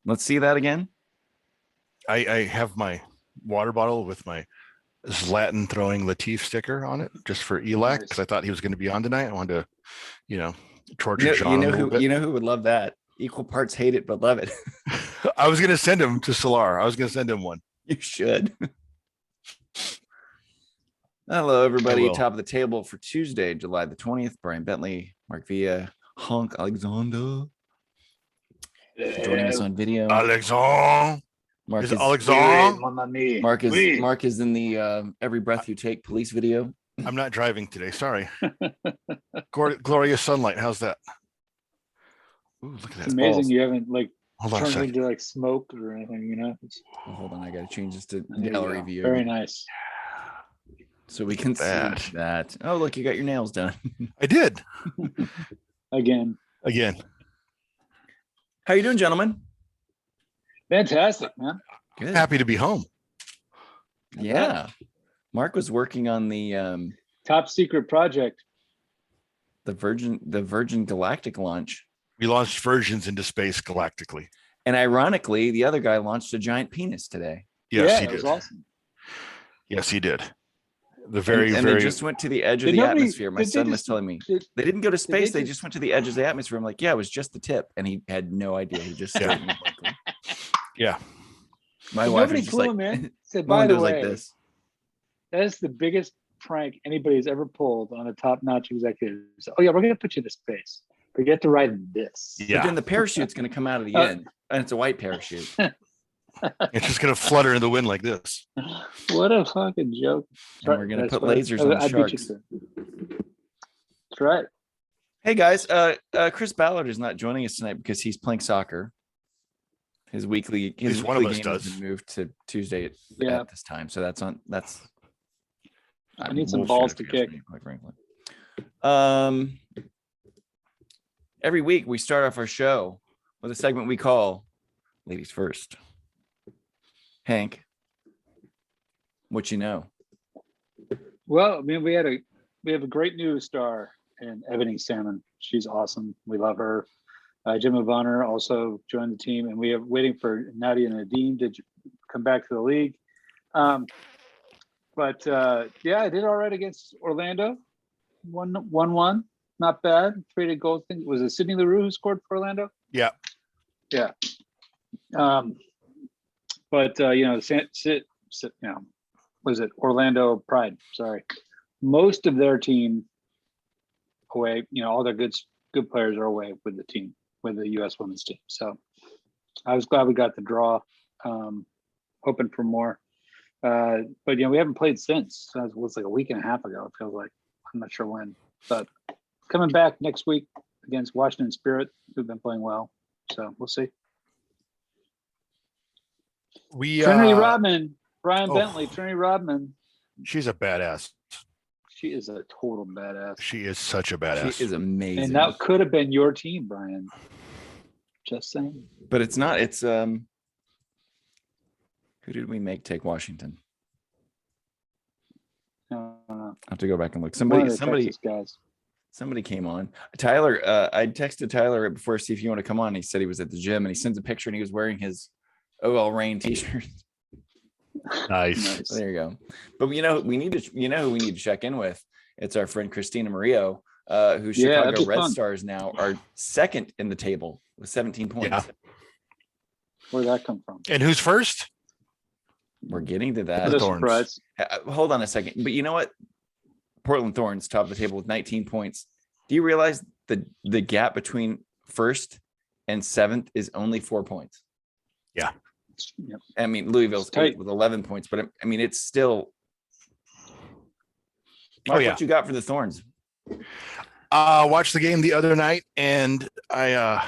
Let's see that again. I have my water bottle with my Zlatan throwing Latif sticker on it just for Elak because I thought he was going to be on tonight. I wanted to, torture John a little bit. You know who would love that? Equal parts hate it but love it. I was going to send him to Solar. I was going to send him one. You should. Hello, everybody. Top of the table for Tuesday, July the 20th. Brian Bentley, Mark Villa, Honk Alexander. Joining us on video. Alexander. Mark is in the Every Breath You Take police video. I'm not driving today. Sorry. Glorious sunlight. How's that? Ooh, look at that. It's amazing you haven't turned into smoke or anything, hold on, I gotta change this to gallery view. Very nice. So we can see that. Oh, look, you got your nails done. I did. Again. How you doing, gentlemen? Fantastic, man. Good. Happy to be home. Yeah. Mark was working on the top secret project. The Virgin Galactic launch. We launched Virgins into space galactically. And ironically, the other guy launched a giant penis today. Yes, he did. That was awesome. Yes, he did. They just went to the edge of the atmosphere. My son was telling me they didn't go to space. They just went to the edge of the atmosphere. I'm like, yeah, it was just the tip. And he had no idea. He just started. Yeah. My wife was just man. Said, by the way, like this. That is the biggest prank anybody's ever pulled on a top-notch executive. So, we're going to put you into space. But you have to ride this. Yeah. But then the parachute's going to come out of the end. And it's a white parachute. It's just going to flutter in the wind like this. What a fucking joke. And we're going to put lasers on the sharks. That's right. Hey, guys. Chris Ballard is not joining us tonight because he's playing soccer. His weekly game has been moved to Tuesday at this time. So I need some balls to kick. Quite frankly. Every week we start off our show with a segment we call Ladies First. Hank, what you know? Well, I mean, we have a great new star in Ebony Salmon. She's awesome. We love her. Jim Bonner also joined the team, and we are waiting for Nadia Nadim to come back to the league. I did all right against Orlando. 1-1. Not bad. 3 goals. I think was it Sidney Leroux who scored for Orlando? Yeah. Yeah. Was it Orlando Pride? Sorry. Most of their team away, all their good players are away with the team, with the U.S. women's team. So I was glad we got the draw, hoping for more. But we haven't played since. So it was like a week and a half ago, it feels like. I'm not sure when. But coming back next week against Washington Spirit, who've been playing well. So we'll see. Trinity Rodman, Brian Bentley, Trinity Rodman. She's a badass. She is a total badass. She is such a badass. She is amazing. And that could have been your team, Brian. Just saying. But it's not. It's who did we make take Washington? I have to go back and look. Somebody came on. Tyler, I texted Tyler right before to see if you want to come on. He said he was at the gym, and he sends a picture, and he was wearing his OL Reign t-shirt. Nice. There you go. But who we need to check in with. It's our friend Christina Murillo, who Chicago Red Stars now are second in the table with 17 points. Yeah. Where'd that come from? And who's first? We're getting to that. The Thorns. Hold on a second. But you know what? Portland Thorns top of the table with 19 points. Do you realize the gap between first and seventh is only 4 points? Yeah. Yep. I mean, Louisville's 8 with 11 points, but I mean, it's still. Mark, what you got for the Thorns? Watched the game the other night, and I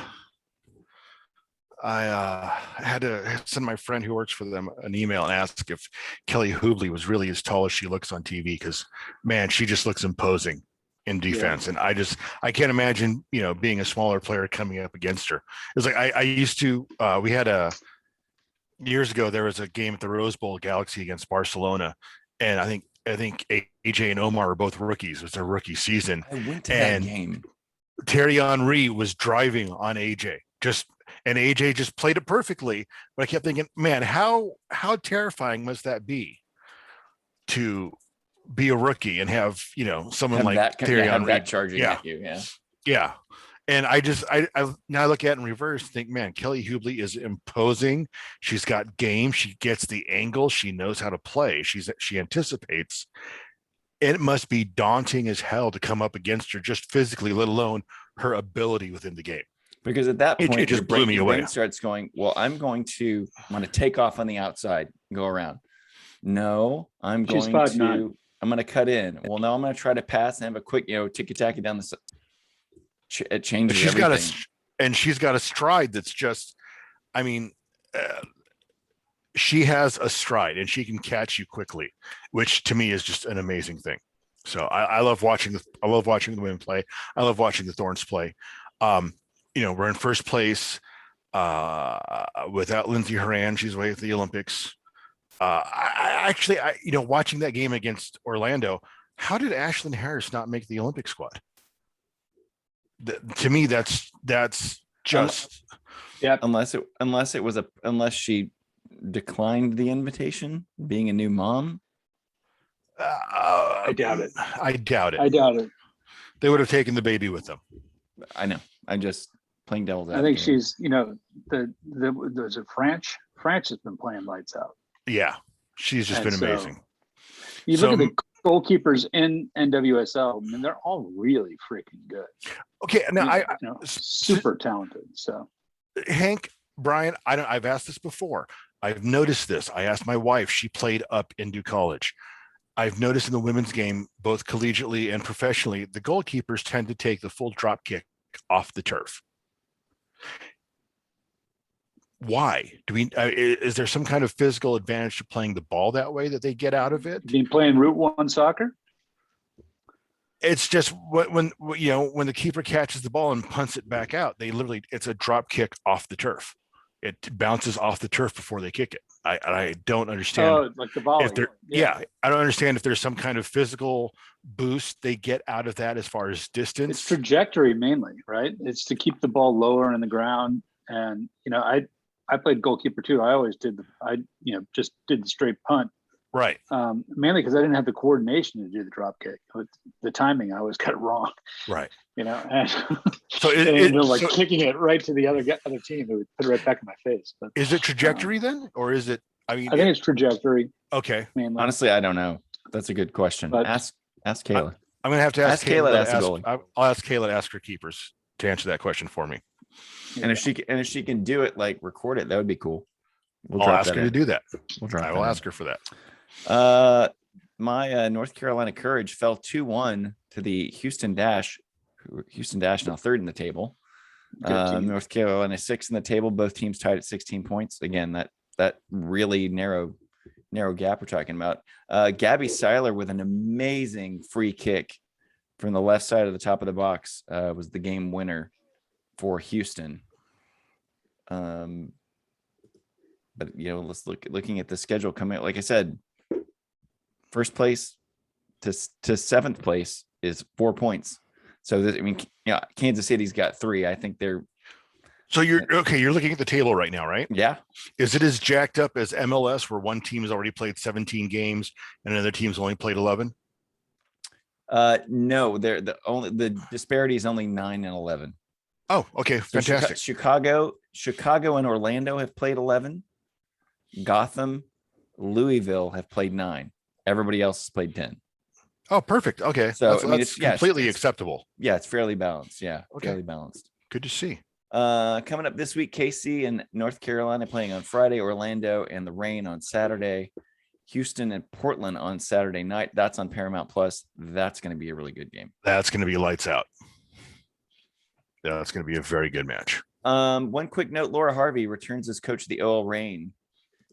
had to send my friend who works for them an email and ask if Kelly Hoobley was really as tall as she looks on TV, because man, she just looks imposing in defense. Yeah. And I can't imagine, being a smaller player coming up against her. It's like I used to, we had years ago, there was a game at the Rose Bowl Galaxy against Barcelona. And I think AJ and Omar were both rookies. It was their rookie season. I went to that game. Thierry Henry was driving on AJ, just and AJ just played it perfectly. But I kept thinking, man, how terrifying must that be to be a rookie and have, someone Have like that, Thierry have Henry that charging Yeah. at you. Yeah. Yeah. And I now look at it in reverse, think, man, Kelly Hubley is imposing. She's got game. She gets the angle. She knows how to play. She anticipates. And it must be daunting as hell to come up against her just physically, let alone her ability within the game. Because at that point, it just blew me your away. brain starts going, well, I'm going to take off on the outside, go around. No, I'm going to cut in. Well, no, I'm going to try to pass and have a quick, ticky-tacky down the side. It changes everything. She's got a stride that's just, she has a stride and she can catch you quickly, which to me is just an amazing thing. So I love watching the women play. I love watching the Thorns play. We're in first place without Lindsey Horan. She's away at the Olympics. Watching that game against Orlando, how did Ashlyn Harris not make the Olympic squad? To me, that's just unless she declined the invitation, being a new mom. I doubt it. I doubt it. They would have taken the baby with them. I know. I'm just playing devil's advocate. I think she's, was it French? France has been playing lights out. Yeah, she's just been amazing. You look at the goalkeepers in NWSL, and they're all really freaking good. Okay, now super talented. So, Hank, Brian, I've asked this before. I've noticed this. I asked my wife. She played up into college. I've noticed in the women's game, both collegiately and professionally, the goalkeepers tend to take the full drop kick off the turf. Why do we? Is there some kind of physical advantage to playing the ball that way that they get out of it? Been playing Route 1 soccer? It's just when the keeper catches the ball and punts it back out, it's a drop kick off the turf. It bounces off the turf before they kick it. I don't understand. Oh, like the volley. I don't understand if there's some kind of physical boost they get out of that as far as distance. It's trajectory mainly, right? It's to keep the ball lower in the ground. And I played goalkeeper too. I always just did the straight punt. Right. Mainly because I didn't have the coordination to do the drop kick. The timing, I always got it wrong. Right. And so kicking it right to the other team, it would put it right back in my face. But is it trajectory then, or is it? I think it's trajectory. Okay. Mainly. Honestly, I don't know. That's a good question. But ask Kayla. I'm going to have to ask Kayla. I'll ask Kayla to ask her keepers to answer that question for me. And if she can do it, like record it, that would be cool. I'll ask her to do that. I will ask her for that. My North Carolina Courage fell 2-1 to the Houston Dash. Houston Dash now third in the table. North Carolina sixth in the table. Both teams tied at 16 points. Again, that really narrow gap we're talking about. Gabby Seiler with an amazing free kick from the left side of the top of the box was the game winner for Houston. But let's looking at the schedule coming. Like I said, first place to seventh place is 4 points. So Kansas City's got 3. I think they're. So you're looking at the table right now, right? Yeah. Is it as jacked up as MLS, where one team has already played 17 games and another team's only played 11? No, the disparity is only 9 and 11. Oh, okay, fantastic. So Chicago and Orlando have played 11. Gotham, Louisville have played 9. Everybody else has played 10. Oh, perfect. Okay, so it's completely acceptable. Yeah, it's fairly balanced. Yeah, okay. Fairly balanced. Good to see. Coming up this week, KC and North Carolina playing on Friday, Orlando and the Rain on Saturday, Houston and Portland on Saturday night. That's on Paramount Plus. That's going to be a really good game. That's going to be lights out. That's going to be a very good match. One quick note: Laura Harvey returns as coach of the OL Reign.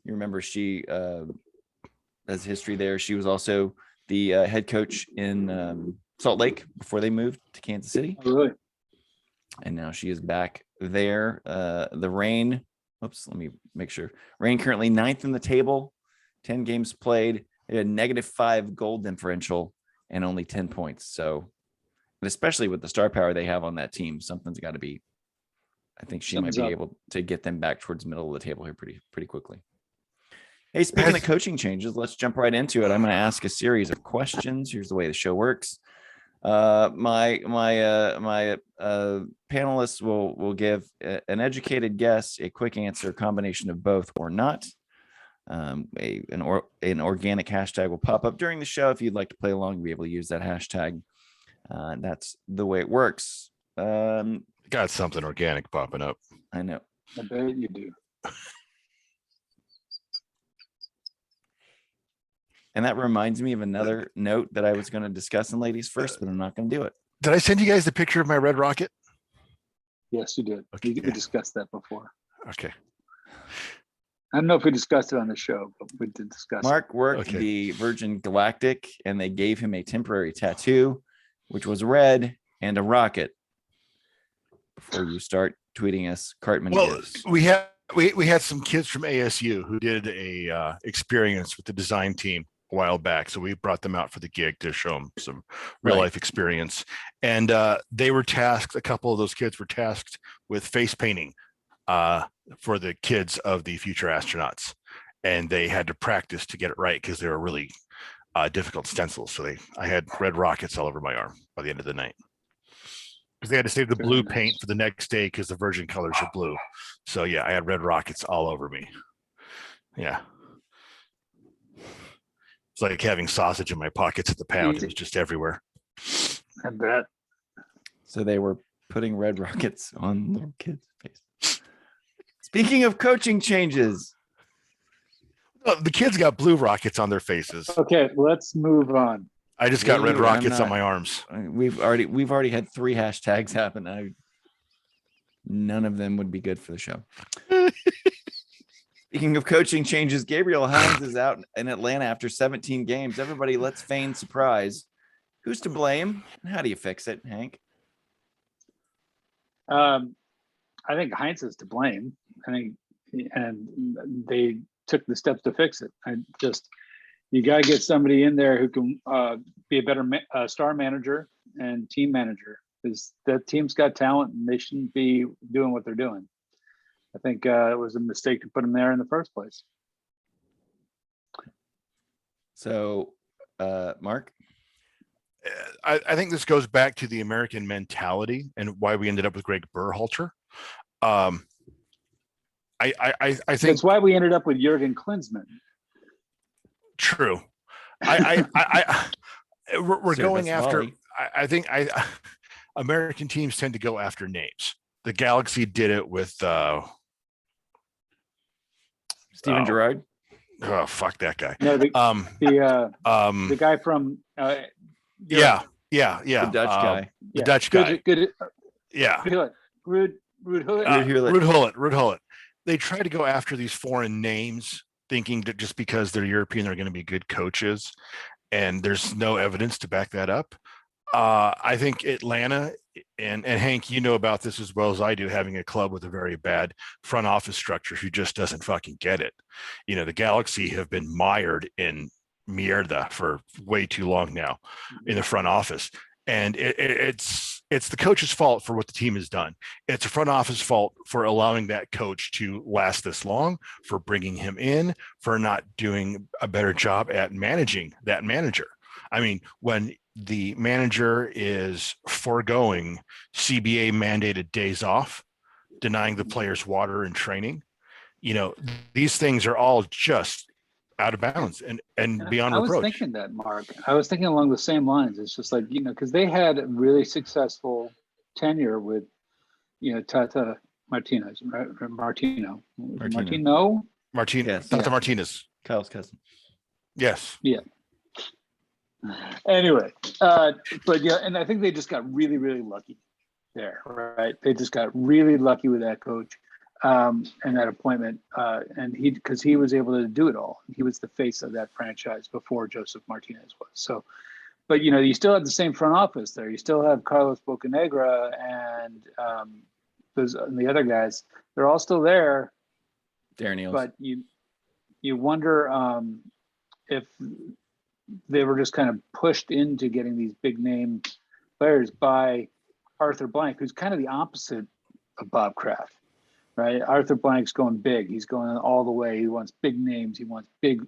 You remember she has history there. She was also the head coach in Salt Lake before they moved to Kansas City. Oh, really? And now she is back there. The Reign. Oops, let me make sure. Reign currently 9th in the table, 10 games played. They had a -5 goal differential and only 10 points. So, and especially with the star power they have on that team, something's got to be I think she might be able to get them back towards the middle of the table here pretty quickly. Hey, speaking of coaching changes, let's jump right into it. I'm going to ask a series of questions. Here's the way the show works. My panelists will give an educated guess, a quick answer, combination of both or not. An organic hashtag will pop up during the show. If you'd like to play along, you'll be able to use that hashtag. That's the way it works. Got something organic popping up. I know. I bet you do. And that reminds me of another note that I was going to discuss in ladies first, but I'm not going to do it. Did I send you guys the picture of my red rocket? Yes, you did. Okay. We discussed that before. Okay. I don't know if we discussed it on the show, but we did discuss Mark worked the Virgin Galactic, and they gave him a temporary tattoo, which was red and a rocket. Before you start tweeting us Cartman gifts. We had some kids from ASU who did a experience with the design team a while back, so we brought them out for the gig to show them some real life experience. And they were tasked. A couple of those kids were tasked with face painting for the kids of the future astronauts, and they had to practice to get it right because they were really difficult stencils. So I had red rockets all over my arm by the end of the night. Because they had to save the blue paint for the next day because the Virgin colors are blue. So yeah, I had red rockets all over me. Yeah. It's like having sausage in my pockets at the pound. It was just everywhere. I bet. So they were putting red rockets on little kids' face. Speaking of coaching changes. The kids got blue rockets on their faces. Okay, let's move on. I just got red rockets on my arms. We've already had 3 hashtags happen. None of them would be good for the show. Speaking of coaching changes, Gabriel Hines is out in Atlanta after 17 games. Everybody, let's feign surprise. Who's to blame? And how do you fix it, Hank? I think Hines is to blame. And they took the steps to fix it. You got to get somebody in there who can be a better star manager and team manager, because that team's got talent and they shouldn't be doing what they're doing. I think it was a mistake to put them there in the first place. So, Mark? I think this goes back to the American mentality and why we ended up with Greg Berhalter. I think that's why we ended up with Jurgen Klinsmann. True. We're going after. I think American teams tend to go after names. The Galaxy did it with Steven Gerrard. Oh, fuck that guy. No, the guy from yeah, the Dutch guy. The Dutch guy. Good. Yeah. Ruud Hullet. They try to go after these foreign names, thinking that just because they're European, they're going to be good coaches, and there's no evidence to back that up. I think Atlanta, and Hank, you know about this as well as I do, having a club with a very bad front office structure who just doesn't fucking get it. You know, the Galaxy have been mired in mierda for way too long now in the front office. And it's the coach's fault for what the team has done. It's a front office fault for allowing that coach to last this long, for bringing him in, for not doing a better job at managing that manager. I mean, when the manager is foregoing CBA mandated days off, denying the players water and training, you know, these things are all just out of bounds and beyond reproach. I was thinking that, Mark. I was thinking along the same lines. It's just like, you know, because they had a really successful tenure with, you know, Tata Martinez, right? Or Martino. Yes. Tata Martinez. Kyle's cousin. Yes. Yeah. Anyway, but yeah, and I think they just got really, really lucky there, right? They just got really lucky with that coach. And that appointment, and because he was able to do it all. He was the face of that franchise before Joseph Martinez was. So, but you know, you still have the same front office there. You still have Carlos Bocanegra and the other guys. They're all still there. Darren Eales. But you wonder if they were just kind of pushed into getting these big name players by Arthur Blank, who's kind of the opposite of Bob Kraft, right? Arthur Blank's going big. He's going all the way. He wants big names. He wants big,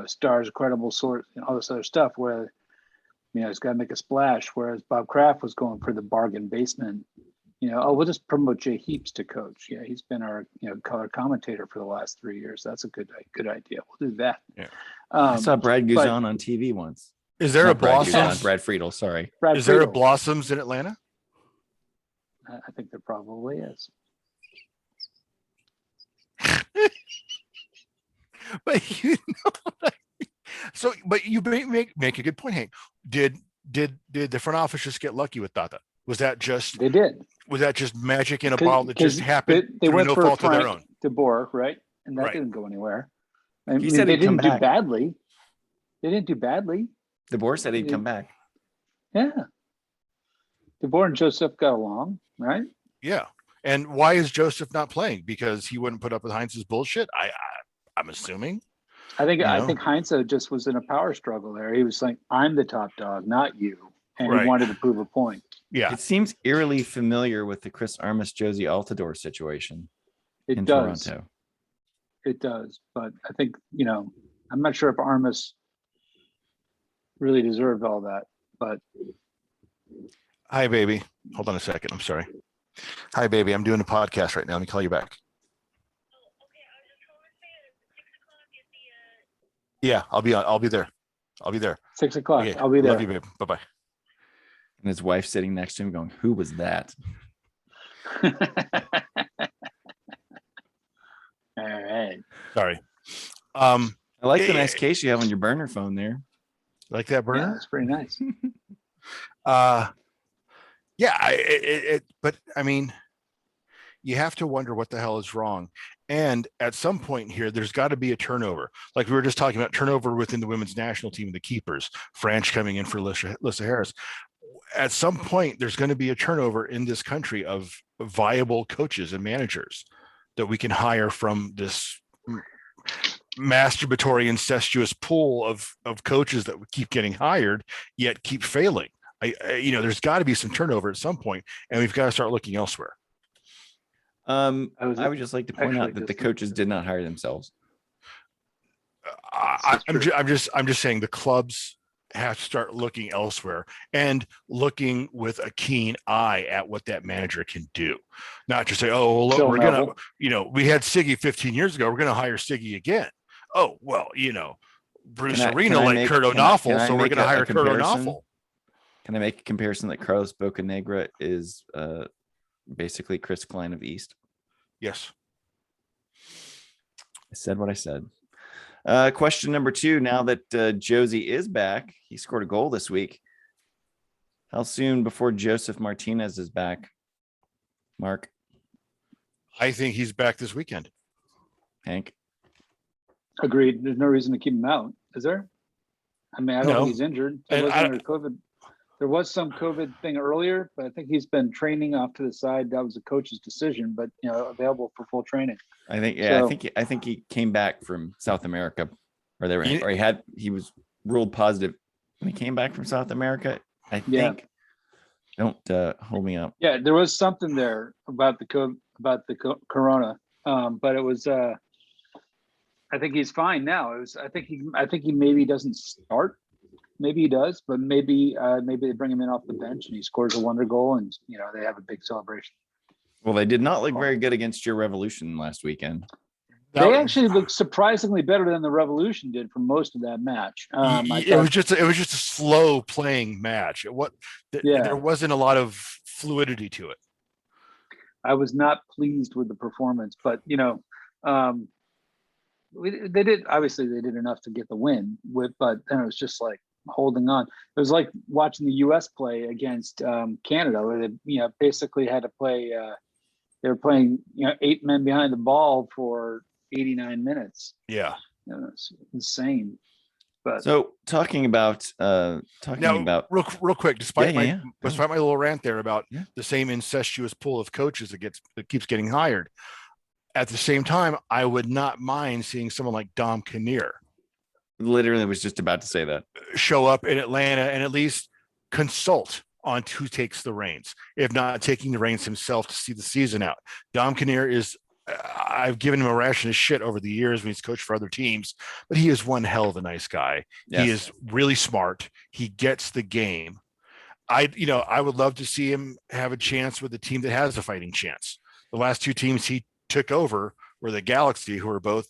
stars, credible sort, and all this other stuff where, he's got to make a splash. Whereas Bob Kraft was going for the bargain basement. We'll just promote Jay Heaps to coach. Yeah, he's been our, color commentator for the last 3 years. That's a good idea. We'll do that. Yeah. I saw Brad Guzan on TV once. Is there a Blossoms? Brad Friedel, sorry. Is there a Blossoms in Atlanta? I think there probably is. But but you make a good point, Hank. Did the front office just get lucky with Tata? Was that just they did? Was that just magic in a bottle that just happened they through went no for fault of Frank their own? DeBoer, right? And that Right. didn't go anywhere. He said they he'd come didn't do back. badly. They didn't do badly. DeBoer said he'd come back. Yeah. DeBoer and Joseph got along, right? Yeah. And why is Joseph not playing? Because he wouldn't put up with Heinz's bullshit. I'm assuming. I think Heinz just was in a power struggle there. He was like, "I'm the top dog, not you," and Right. he wanted to prove a point. Yeah. It seems eerily familiar with the Chris Armas, Josie Altidore situation in does. Toronto. It does, but I think I'm not sure if Armas really deserved all that, but Hi, baby. Hold on a second. I'm sorry. Hi, baby. I'm doing a podcast right now. Let me call you back. Yeah, I'll be there. 6 o'clock. Okay. I'll be there. Love you, babe. Bye-bye. And his wife sitting next to him going, who was that? All right. Sorry. I like the nice case you have on your burner phone there. Like that Yeah, burner? that's pretty nice. Yeah, but I mean, you have to wonder what the hell is wrong. And at some point here, there's got to be a turnover. Like we were just talking about turnover within the women's national team, the keepers, French coming in for Alyssa Harris. At some point, there's going to be a turnover in this country of viable coaches and managers that we can hire from this masturbatory, incestuous pool of coaches that keep getting hired, yet keep failing. There's got to be some turnover at some point, and we've got to start looking elsewhere. I would just like to point out that the coaches did not hire themselves. I'm just saying the clubs have to start looking elsewhere and looking with a keen eye at what that manager can do. Not just say, oh, well, look, we're going to, we had Siggy 15 years ago. We're going to hire Siggy again. Oh, well, Bruce Arena like Kurt O'Noffel, so we're going to hire Kurt O'Noffel. Can I make a comparison that Carlos Bocanegra is basically Chris Klein of East? Yes. I said what I said. Question number 2. Now that Josie is back, he scored a goal this week. How soon before Joseph Martinez is back, Mark? I think he's back this weekend. Hank? Agreed. There's no reason to keep him out, is there? I mean, I don't think he's injured. There was some COVID thing earlier, but I think he's been training off to the side. That was the coach's decision, but available for full training. I think he came back from South America, he was ruled positive when he came back from South America. I think. Don't hold me up. Yeah, there was something there about the corona, but it was. I think he's fine now. I think he maybe doesn't start. Maybe he does, but maybe they bring him in off the bench and he scores a wonder goal and they have a big celebration. Well, they did not look very good against your Revolution last weekend. They actually looked surprisingly better than the Revolution did for most of that match. It was just a slow playing match. There wasn't a lot of fluidity to it. I was not pleased with the performance, but they did enough to get the win. But then it was just like holding on. It was like watching the U.S. play against Canada, where they basically had to play. They were playing 8 men behind the ball for 89 minutes. Yeah, it's insane. But so talking about real quick, despite my little rant there about the same incestuous pool of coaches that keeps getting hired. At the same time, I would not mind seeing someone like Dom Kinnear. Literally was just about to say that. Show up in Atlanta and at least consult on who takes the reins, if not taking the reins himself to see the season out. Dom Kinnear is, I've given him a ration of shit over the years when he's coached for other teams, but he is one hell of a nice guy. Yes. He is really smart. He gets the game. I would love to see him have a chance with a team that has a fighting chance. The last two teams he took over were the Galaxy, who are both,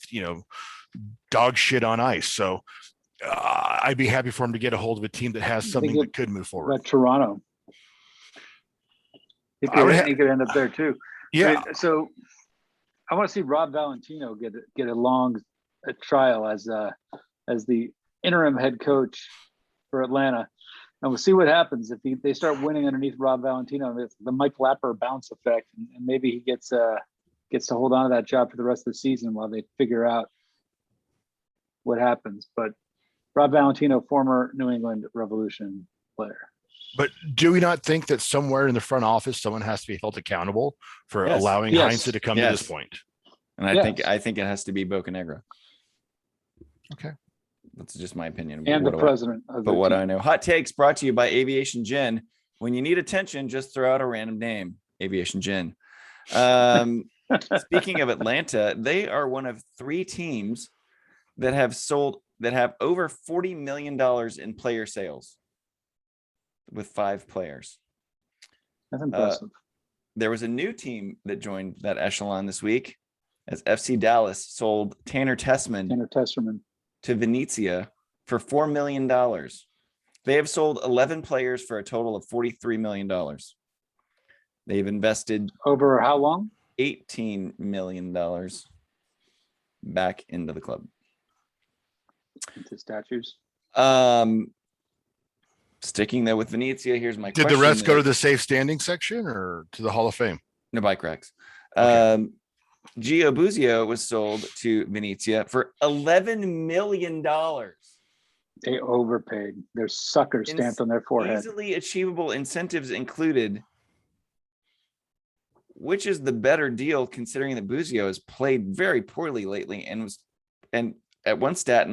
dog shit on ice. So I'd be happy for him to get a hold of a team that has something that could move forward. About Toronto. He could end up there too. Yeah. So I want to see Rob Valentino get a trial as the interim head coach for Atlanta. And we'll see what happens if they start winning underneath Rob Valentino. It's the Mike Lapper bounce effect, and maybe he gets to hold on to that job for the rest of the season while they figure out what happens. But Rob Valentino, former New England Revolution player. But do we not think that somewhere in the front office, someone has to be held accountable for allowing Heinze to come to this point? And I think it has to be Bocanegra. Okay. That's just my opinion. And the president. But what I know. Hot Takes brought to you by Aviation Gin. When you need attention, just throw out a random name. Aviation Gin. Speaking of Atlanta, they are one of 3 teams that have over $40 million in player sales with 5 players. That's impressive. There was a new team that joined that echelon this week as FC Dallas sold Tanner Tessman to Venezia for $4 million. They have sold 11 players for a total of $43 million. They've invested over how long? $18 million back into the club. Into statues. Sticking there with Venezia, here's my question. Did the rest go to the safe standing section or to the Hall of Fame? No bike racks. Okay. Gio Buzio was sold to Venezia for $11 million. They overpaid. Their sucker stamped on their forehead. Easily achievable incentives included, which is the better deal considering that Buzio has played very poorly lately and at one stat,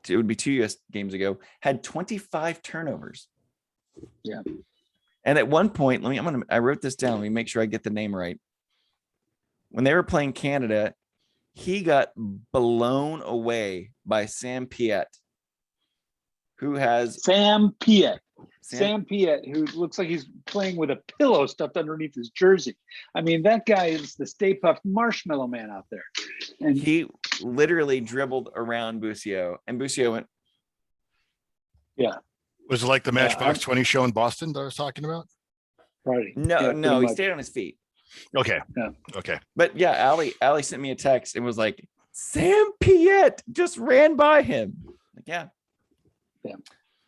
it would be 2 US games ago, had 25 turnovers. Yeah. And at one point, I wrote this down. Let me make sure I get the name right. When they were playing Canada, he got blown away by Sam Piet, who has Sam Piet, who looks like he's playing with a pillow stuffed underneath his jersey. I mean, that guy is the Stay Puft Marshmallow Man out there. And he literally dribbled around Buzio, and Buzio went. Yeah. Was it like the Matchbox 20 show in Boston that I was talking about? Right. No, he stayed on his feet. Okay. Yeah. Okay. But yeah, Ali sent me a text and was like, Sam Piet just ran by him. Like, yeah. Yeah.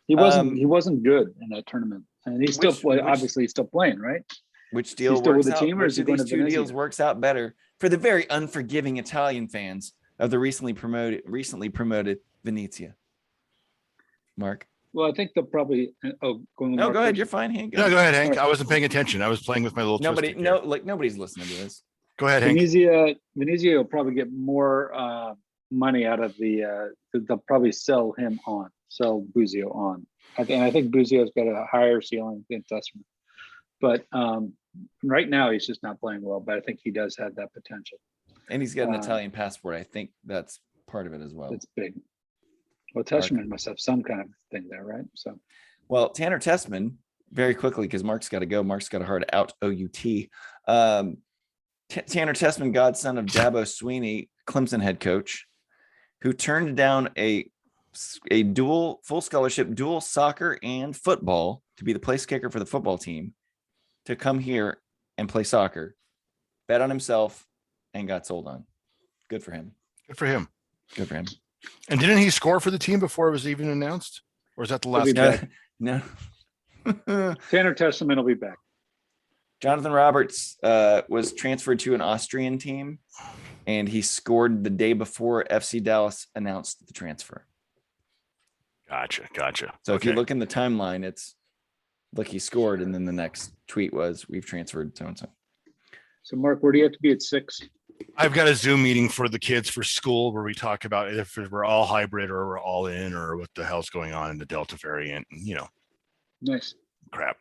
He wasn't good in that tournament. And he's obviously he's still playing, right? Which deal still works with the out? team, or is he going to two deals works out better for the very unforgiving Italian fans of the recently promoted Venezia? Mark. Well, I think they'll probably. Go ahead. You're fine, Hank. No, go ahead, Hank. Right. I wasn't paying attention. I was playing with my little. Nobody's listening to this. Go ahead, Hank. Venezia will probably get more money out of the. They'll probably sell Buzio on. I think Buzio's got a higher ceiling than Tessman. But right now he's just not playing well. But I think he does have that potential. And he's got an Italian passport. I think that's part of it as well. It's big. Well, Tessman must have some kind of thing there, right? So, well, Tanner Tessman, very quickly, because Mark's got to go. Mark's got a hard out OUT. Tanner Tessman, godson of Dabo Sweeney, Clemson head coach, who turned down a dual full scholarship, dual soccer and football to be the place kicker for the football team, to come here and play soccer, bet on himself, and got sold on. Good for him. Good for him. Good for him. And didn't he score for the team before it was even announced? Or is that the last game? No. Tanner Tessman will be back. Jonathan Roberts was transferred to an Austrian team, and he scored the day before FC Dallas announced the transfer. Gotcha. So if you look in the timeline, it's like he scored, and then the next tweet was, we've transferred so-and-so. So, Mark, where do you have to be at 6? I've got a Zoom meeting for the kids for school where we talk about if we're all hybrid or we're all in or what the hell's going on in the Delta variant. Nice. Crap.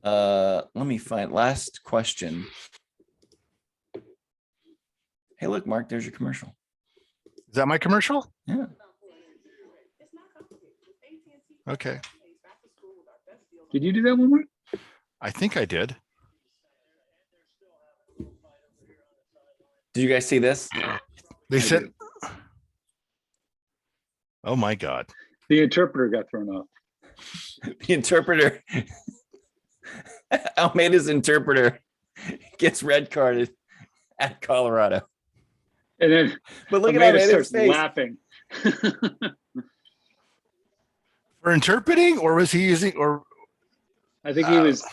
Let me find last question. Hey, look, Mark, there's your commercial. Is that my commercial? Yeah. Okay. Did you do that one, Mark? I think I did. Did you guys see this? They said, oh my God. The interpreter got thrown off. The interpreter, Almeida's interpreter gets red carded at Colorado. And then But look at Almeida Almeida's starts face. laughing. For interpreting, or was he using, or I think he was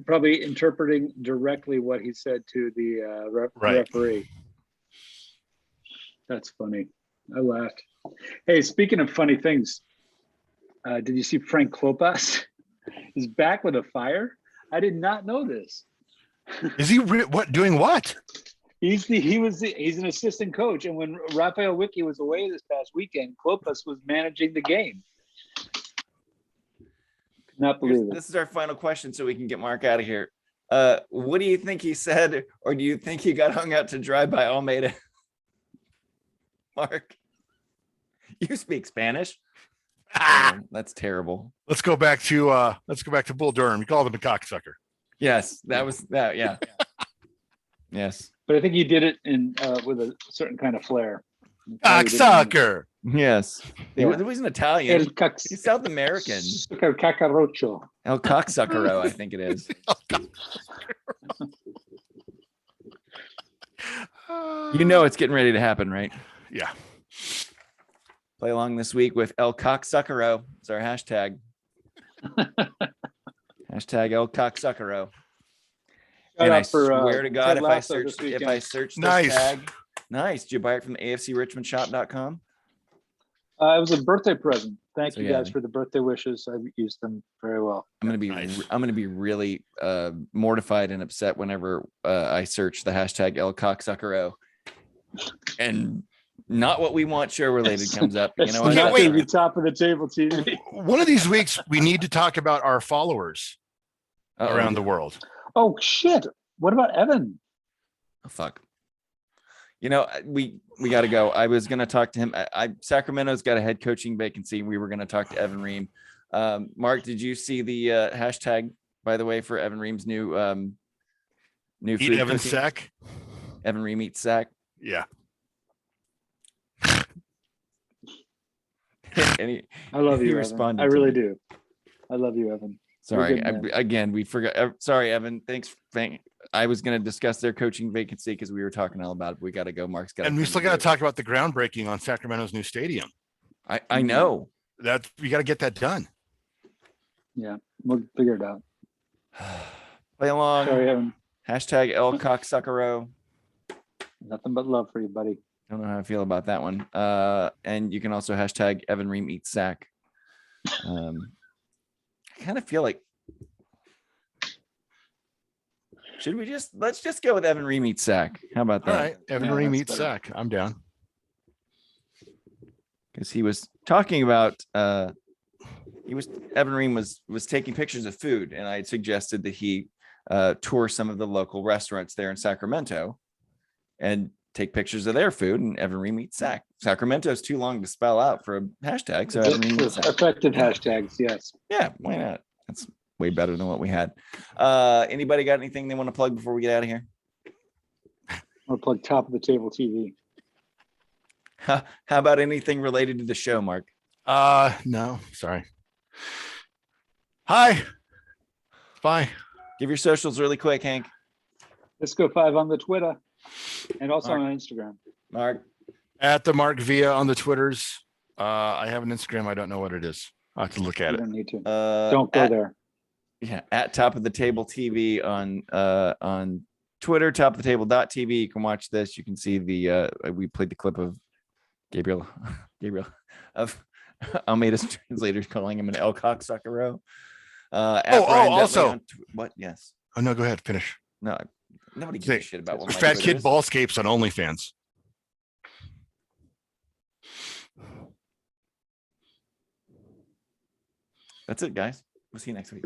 probably interpreting directly what he said to the referee. That's funny. I laughed. Hey, speaking of funny things, did you see Frank Klopas is back with a fire? I did not know this. is he what doing what? He's an assistant coach, and when Rafael Wicki was away this past weekend, Klopas was managing the game. Not believe it. This is our final question, so we can get Mark out of here. What do you think he said, or do you think he got hung out to dry by Almeida? Mark, you speak Spanish. Oh, that's terrible. Let's go back to Bull Durham. You called him a cocksucker. Yes, that was that. Yeah. Yes. But I think he did it in with a certain kind of flair. Cocksucker. Yes. Yeah. He wasn't Italian. El He's South American. Cacarocho. El Cocksuckero, I think it is. You know it's getting ready to happen, right? Yeah. Play along this week with El Cocksuckero. It's our hashtag. Hashtag El Cocksuckero. And I swear to God, if I search this tag, nice. Did you buy it from the AFCRichmondShop.com? It was a birthday present. Thank you guys for the birthday wishes. I've used them very well. I'm gonna be really mortified and upset whenever I search the hashtag El Cocksuckero, and not what we want show related comes up. You know, I can't wait. Be top of the table TV. One of these weeks, we need to talk about our followers around the world. Oh shit! What about Evan? Oh, fuck. You know, we got to go. I was going to talk to him. Sacramento's got a head coaching vacancy. We were going to talk to Evan Ream. Mark, did you see the hashtag, by the way, for Evan Ream's new Eat food Evan cooking? Sack? Evan Ream eats sack. Yeah. I love you, Evan. I really do. I love you, Evan. Sorry, again, we forgot. Sorry, Evan. Thanks. I was going to discuss their coaching vacancy because we were talking all about it. We got to go. Mark's got. And we still got to talk about the groundbreaking on Sacramento's new stadium. I know that we got to get that done. Yeah, we'll figure it out. Play along. Sorry, Evan. Hashtag El Cocksuckero. Nothing but love for you, buddy. Don't know how I feel about that one. And you can also hashtag Evan Ream eats sack. I kind of feel like let's just go with Evan Ream eats sack. How about that? All right, Evan Ream eats sack. I'm down. Because he was talking about Evan Ream was taking pictures of food, and I had suggested that he tour some of the local restaurants there in Sacramento and take pictures of their food, and Evan Ream eats sack. Sacramento is too long to spell out for a hashtag, so Evan Ream eats sack. Effective hashtags, yes. Yeah, why not? That's way better than what we had. Anybody got anything they want to plug before we get out of here? I'll plug top of the table TV. How about anything related to the show, Mark? No, sorry. Hi. Bye. Give your socials really quick, Hank. Let's go 5 on the Twitter and also on Instagram. Mark. At the Mark Via on the Twitters. I have an Instagram. I don't know what it is. I'll have to look at it. You don't need to. Don't go there. Yeah, at Top of the Table TV on Twitter, topoftheTable.tv. You can watch this. You can see we played the clip of Gabriel of Almeida's translators calling him an El Cocksuckero. Also what? Yes. Oh no, go ahead. Finish. No, nobody gives a shit about what my Fat Twitter Kid is. Ballscapes on OnlyFans. That's it, guys. We'll see you next week.